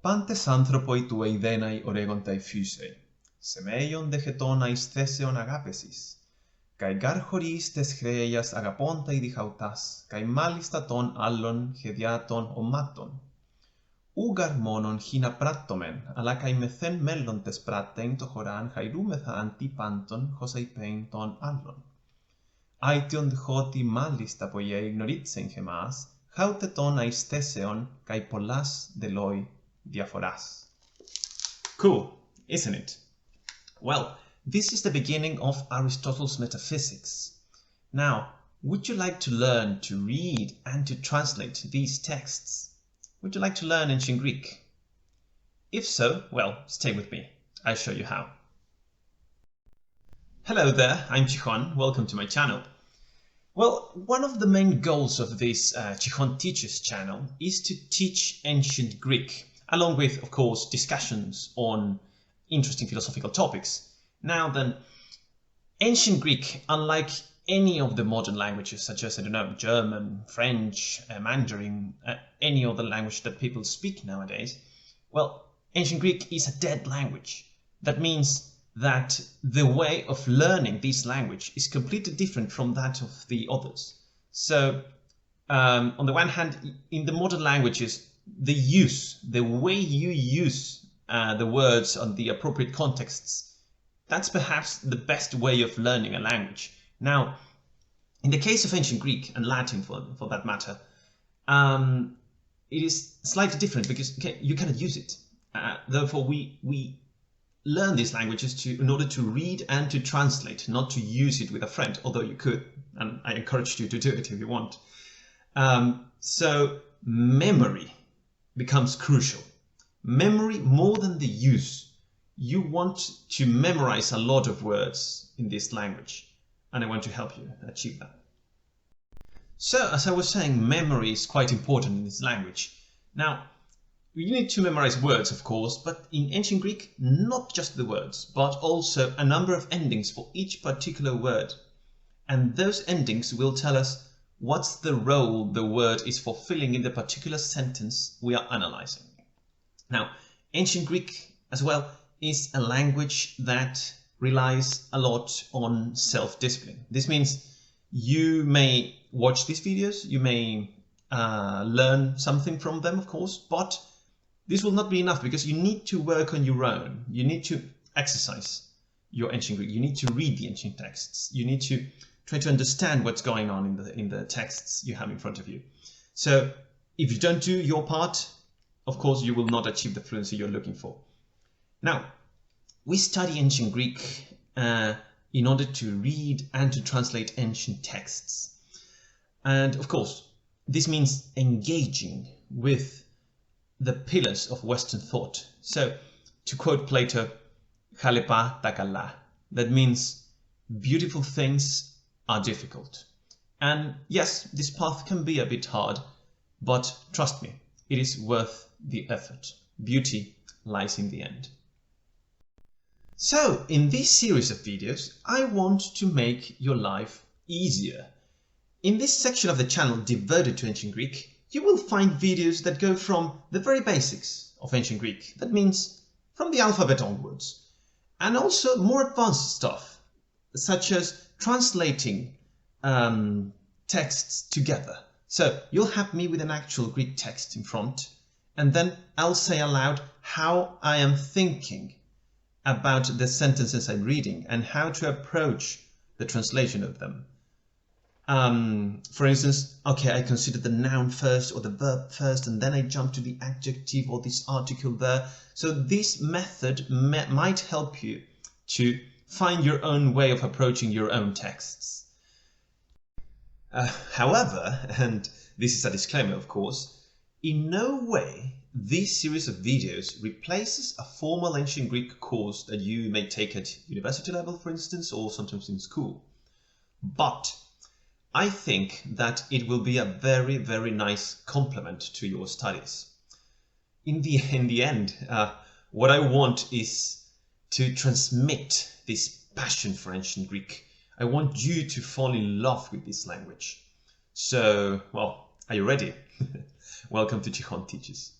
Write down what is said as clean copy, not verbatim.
Pantes anthropoi tuei denai oregontai fusei, semeion degetonais theseon agapesis, kai garchoris tes chreias agapontai dichautas, kai malistaton allon hediaton omaton. Ugar monon hina prattomen, ala kai methen mellon tes pratten tohoran hairumetha antipanton hosaipein ton allon. Aition dchoti malista poie ignoritsen gemas, hauteton ais theseon kai polas deloi diaphoras. Cool, isn't it? Well, this is the beginning of Aristotle's Metaphysics. Now, would you like to learn to read and to translate these texts? Would you like to learn ancient Greek? If so, well, stay with me. I'll show you how. Hello there, I'm Chihon. Welcome to my channel. Well, one of the main goals of this Chihon Teaches channel is to teach ancient Greek, along with, of course, discussions on interesting philosophical topics. Now then, ancient Greek, unlike any of the modern languages, such as, I don't know, German, French, Mandarin, any other language that people speak nowadays, well, ancient Greek is a dead language. That means that the way of learning this language is completely different from that of the others. So, on the one hand, in the modern languages, the way you use the words on the appropriate contexts, that's perhaps the best way of learning a language. Now, in the case of ancient Greek and Latin, for that matter, it is slightly different because you cannot use it. Therefore, we learn these languages in order to read and to translate, not to use it with a friend, although you could, and I encourage you to do it if you want. So memory becomes crucial. Memory more than the use. You want to memorize a lot of words in this language, and I want to help you achieve that. So, as I was saying, memory is quite important in this language. Now, you need to memorize words, of course, but in ancient Greek, not just the words, but also a number of endings for each particular word. And those endings will tell us what's the role the word is fulfilling in the particular sentence we are analyzing. Now, ancient Greek, as well, is a language that relies a lot on self-discipline. This means you may watch these videos, you may learn something from them, of course, but this will not be enough because you need to work on your own. You need to exercise your ancient Greek. You need to read the ancient texts. You need to try to understand what's going on in the texts you have in front of you. So if you don't do your part, of course, you will not achieve the fluency you're looking for. Now, we study ancient Greek in order to read and to translate ancient texts. And of course, this means engaging with the pillars of Western thought. So, to quote Plato, "Chalepa ta kala," that means beautiful things are difficult. And yes, this path can be a bit hard, but trust me, it is worth the effort. Beauty lies in the end. So, in this series of videos, I want to make your life easier. In this section of the channel devoted to ancient Greek, you will find videos that go from the very basics of ancient Greek, that means from the alphabet onwards, and also more advanced stuff, such as translating texts together. So you'll have me with an actual Greek text in front, and then I'll say aloud how I am thinking about the sentences I'm reading and how to approach the translation of them. For instance, okay, I consider the noun first or the verb first, and then I jump to the adjective or this article there. So this method might help you to find your own way of approaching your own texts. However, and this is a disclaimer, of course, in no way this series of videos replaces a formal ancient Greek course that you may take at university level, for instance, or sometimes in school. But I think that it will be a very, very nice complement to your studies. In the end, what I want is to transmit this passion for ancient Greek. I want you to fall in love with this language. So, well, are you ready? Welcome to Chihon Teaches.